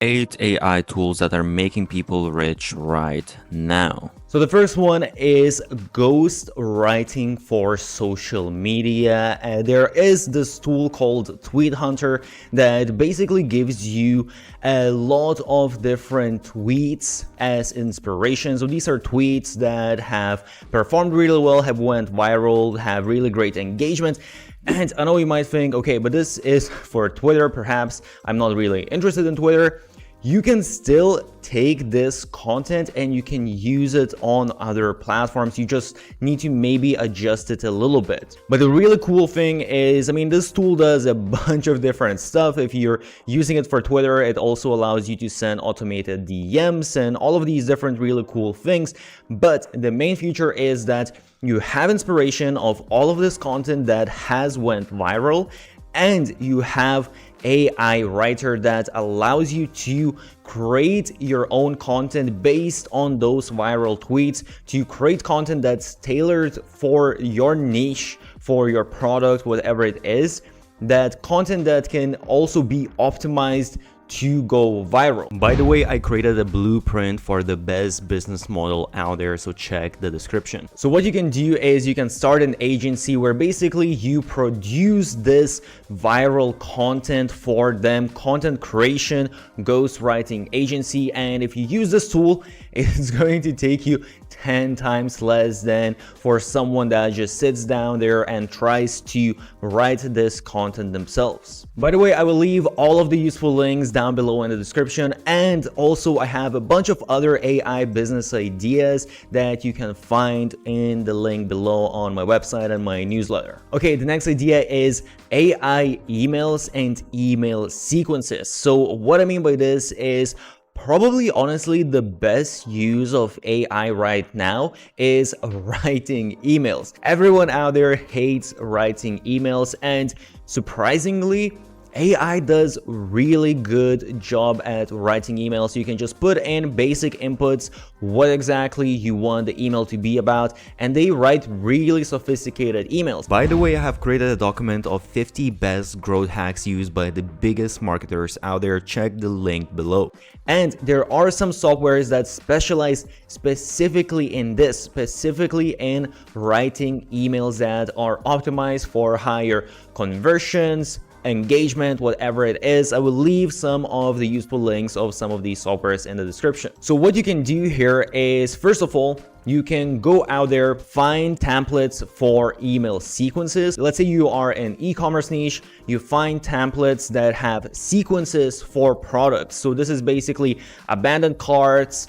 8 AI tools that are making people rich right now. So the first one is ghost writing for social media. There is this tool called Tweet Hunter that basically gives you a lot of different tweets as inspiration. So these are tweets that have performed really well, have went viral, have really great engagement. And I know you might think, okay, but this is for Twitter. Perhaps I'm not really interested in Twitter. You can still take this content and you can use it on other platforms. You just need to maybe adjust it a little bit. But the really cool thing is, this tool does a bunch of different stuff. If you're using it for Twitter, it also allows you to send automated DMs and all of these different really cool things. But the main feature is that you have inspiration of all of this content that has went viral, and you have AI writer that allows you to create your own content based on those viral tweets, to create content that's tailored for your niche, for your product, whatever it is, that content that can also be optimized to go viral. By the way, I created a blueprint for the best business model out there, so check the description. So what you can do is you can start an agency where basically you produce this viral content for them, content creation, ghostwriting agency. And if you use this tool, it's going to take you 10 times less than for someone that just sits down there and tries to write this content themselves. By the way, I will leave all of the useful links down below in the description, and also I have a bunch of other AI business ideas that you can find in the link below on my website and my newsletter. Okay, the next idea is AI emails and email sequences. So what I mean by this is, probably honestly the best use of AI right now is writing emails. Everyone out there hates writing emails, and surprisingly, AI does really good job at writing emails. You can just put in basic inputs, what exactly you want the email to be about, and they write really sophisticated emails. By the way, I have created a document of 50 best growth hacks used by the biggest marketers out there. Check the link below. And there are some softwares that specialize specifically in this, specifically in writing emails that are optimized for higher conversions, engagement, whatever it is. I will leave some of the useful links of some of these softwares in the description. So what you can do here is, first of all, you can go out there, find templates for email sequences. Let's say you are an e-commerce niche, you find templates that have sequences for products. So this is basically abandoned carts,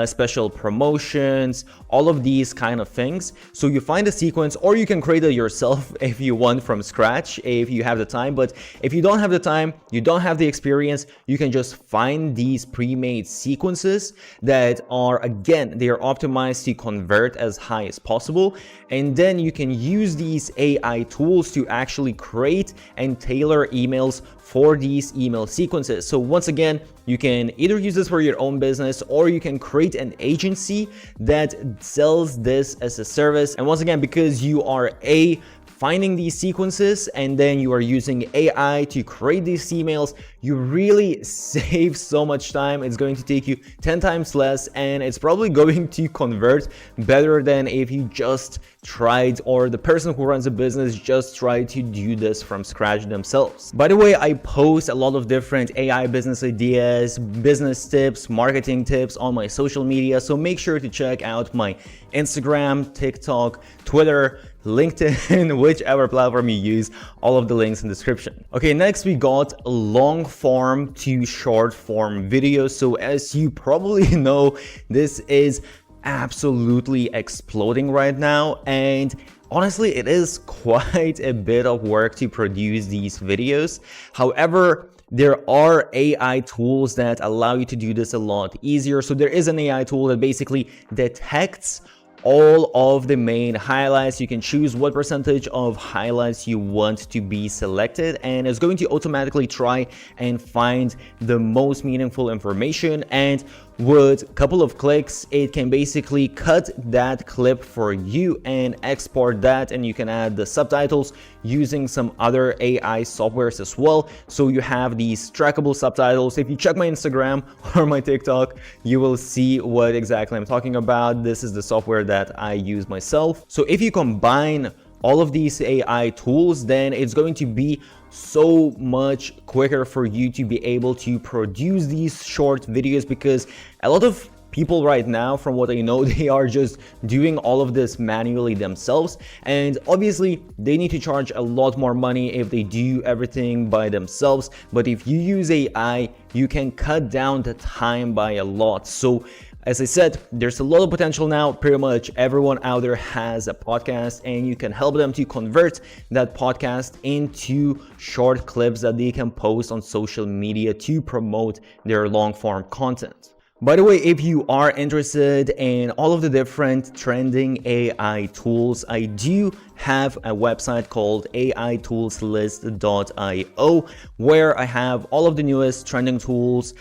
special promotions, all of these kind of things. So you find a sequence, or you can create it yourself if you want from scratch, if you have the time. But if you don't have the time, you don't have the experience, you can just find these pre-made sequences that are, again, they are optimized to convert as high as possible. And then you can use these AI tools to actually create and tailor emails for these email sequences. So once again, you can either use this for your own business, or you can create an agency that sells this as a service. And once again, because you are finding these sequences and then you are using AI to create these emails, you really save so much time. It's going to take you 10 times less, and it's probably going to convert better than if you just tried, or the person who runs a business just tried to do this from scratch themselves. By the way, I post a lot of different AI business ideas, business tips, marketing tips on my social media, so make sure to check out my Instagram, TikTok, Twitter, LinkedIn, whichever platform you use, all of the links in the description. Okay, next we got long form to short form videos. So as you probably know, this is absolutely exploding right now, and honestly, it is quite a bit of work to produce these videos. However, there are AI tools that allow you to do this a lot easier. So there is an AI tool that basically detects all of the main highlights. You can choose what percentage of highlights you want to be selected, and it's going to automatically try and find the most meaningful information. And with a couple of clicks, it can basically cut that clip for you and export that, and you can add the subtitles using some other AI softwares as well. So you have these trackable subtitles. If you check my Instagram or my TikTok, you will see what exactly I'm talking about. This is the software that I use myself. So if you combine all of these AI tools, then it's going to be so much quicker for you to be able to produce these short videos, because a lot of people right now, from what I know, they are just doing all of this manually themselves, and obviously they need to charge a lot more money if they do everything by themselves. But if you use AI, you can cut down the time by a lot. So as I said, there's a lot of potential now. Pretty much everyone out there has a podcast, and you can help them to convert that podcast into short clips that they can post on social media to promote their long form content. By the way, if you are interested in all of the different trending AI tools, I do have a website called aitoolslist.io, where I have all of the newest trending tools,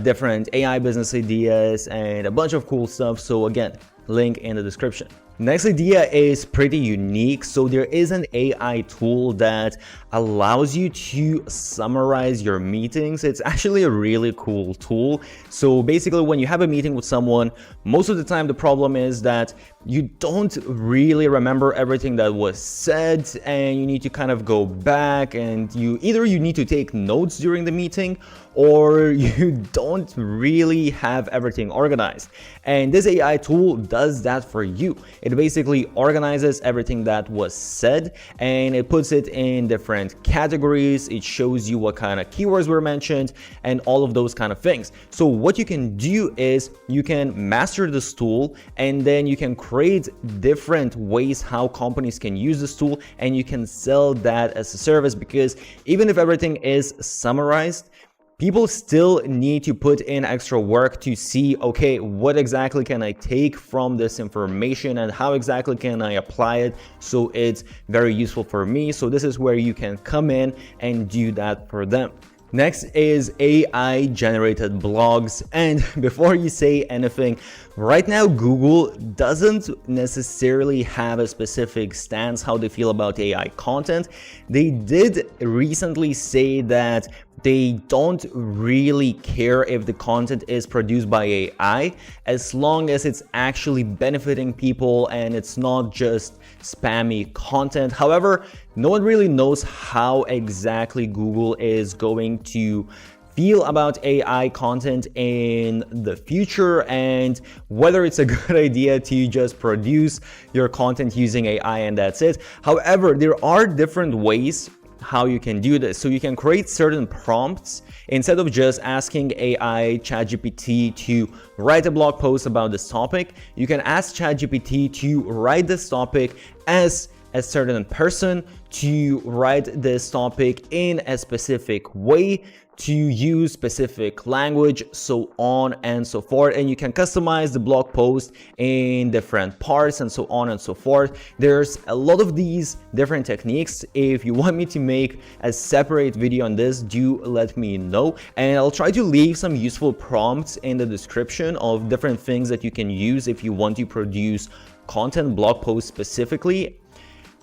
different AI business ideas, and a bunch of cool stuff. So again, link in the description. Next idea is pretty unique. So there is an AI tool that allows you to summarize your meetings. It's actually a really cool tool. So basically, when you have a meeting with someone, most of the time the problem is that you don't really remember everything that was said, and you need to kind of go back, and you need to take notes during the meeting, or you don't really have everything organized. And this AI tool does that for you. It basically organizes everything that was said, and it puts it in different categories. It shows you what kind of keywords were mentioned and all of those kind of things. So what you can do is you can master this tool, and then you can create different ways how companies can use this tool, and you can sell that as a service. Because even if everything is summarized, people still need to put in extra work to see, okay, what exactly can I take from this information and how exactly can I apply it so it's very useful for me. So this is where you can come in and do that for them. Next is AI generated blogs. And before you say anything, right now Google doesn't necessarily have a specific stance how they feel about AI content. They did recently say that they don't really care if the content is produced by AI, as long as it's actually benefiting people and it's not just spammy content. However, no one really knows how exactly Google is going to feel about AI content in the future, and whether it's a good idea to just produce your content using AI and that's it. However, there are different ways how you can do this. So you can create certain prompts. Instead of just asking AI ChatGPT to write a blog post about this topic, you can ask ChatGPT to write this topic as a certain person, to write this topic in a specific way, to use specific language, so on and so forth. And you can customize the blog post in different parts and so on and so forth. There's a lot of these different techniques. If you want me to make a separate video on this, do let me know, and I'll try to leave some useful prompts in the description of different things that you can use if you want to produce content blog posts specifically.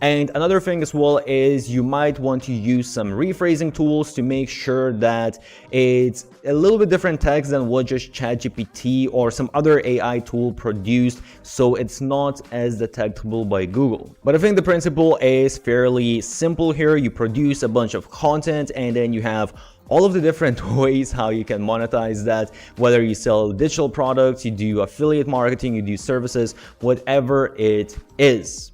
And another thing as well is you might want to use some rephrasing tools to make sure that it's a little bit different text than what just ChatGPT or some other AI tool produced, so it's not as detectable by Google. But I think the principle is fairly simple here. You produce a bunch of content, and then you have all of the different ways how you can monetize that, whether you sell digital products, you do affiliate marketing, you do services, whatever it is.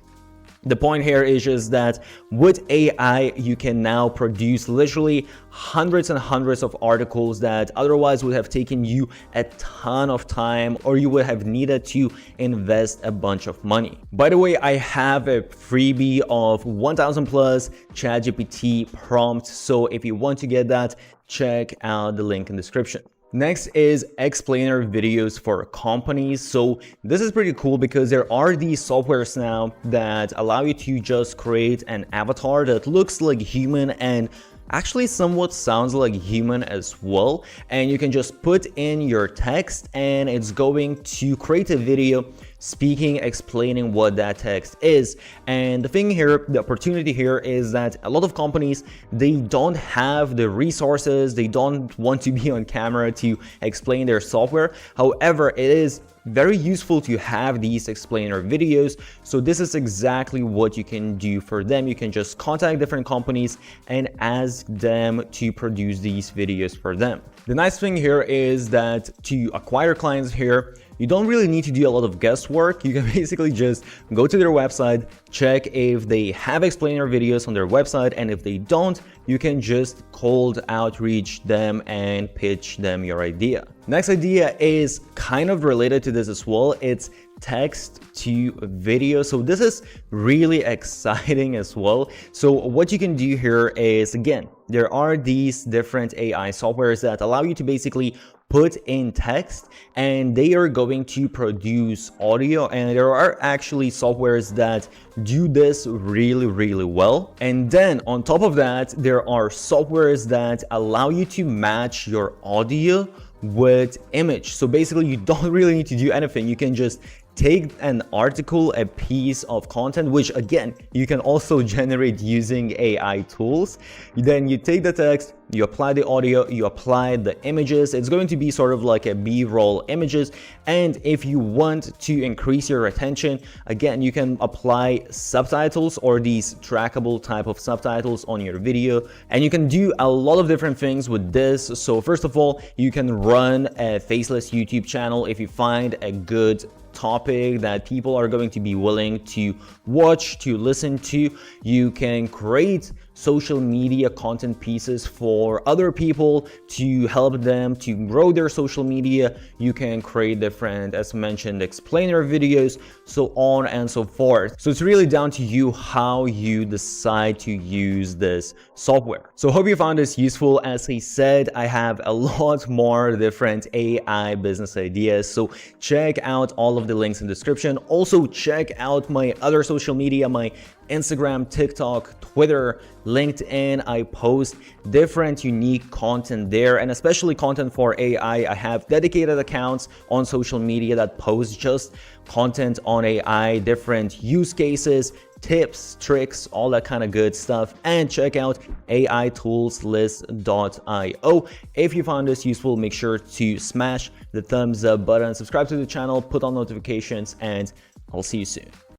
The point here is just that with AI, you can now produce literally hundreds and hundreds of articles that otherwise would have taken you a ton of time, or you would have needed to invest a bunch of money. By the way, I have a freebie of 1000 plus ChatGPT prompts. So if you want to get that, check out the link in the description. Next is explainer videos for companies. So this is pretty cool because there are these softwares now that allow you to just create an avatar that looks like human and actually somewhat sounds like human as well, and you can just put in your text and it's going to create a video speaking, explaining what that text is. And the thing here, the opportunity here is that a lot of companies, they don't have the resources, they don't want to be on camera to explain their software. However, it is very useful to have these explainer videos. So this is exactly what you can do for them. You can just contact different companies and ask them to produce these videos for them. The nice thing here is that to acquire clients here, you don't really need to do a lot of guesswork. You can basically just go to their website, check if they have explainer videos on their website, and if they don't, you can just cold outreach them and pitch them your idea. Next idea is kind of related to this as well. It's text to video. So this is really exciting as well. So what you can do here is, again, there are these different AI softwares that allow you to basically put in text and they are going to produce audio, and there are actually softwares that do this really well. And then on top of that, there are softwares that allow you to match your audio with image. So basically you don't really need to do anything. You can just take an article, a piece of content, which again, you can also generate using AI tools. Then you take the text, you apply the audio, you apply the images. It's going to be sort of like a B-roll images. And if you want to increase your retention, again, you can apply subtitles or these trackable type of subtitles on your video. And you can do a lot of different things with this. So first of all, you can run a faceless YouTube channel if you find a good topic that people are going to be willing to watch, to listen to. You can create social media content pieces for other people to help them to grow their social media. You can create different, as mentioned, explainer videos, so on and so forth. So it's really down to you how you decide to use this software. So hope you found this useful. As I said, I have a lot more different AI business ideas. So check out all of the links in the description. Also check out my other social media, my Instagram, TikTok, Twitter, LinkedIn. I post different unique content there, and especially content for AI. I have dedicated accounts on social media that post just content on AI, different use cases, tips, tricks, all that kind of good stuff. And check out aitoolslist.io. If you found this useful, make sure to smash the thumbs up button, subscribe to the channel, put on notifications, and I'll see you soon.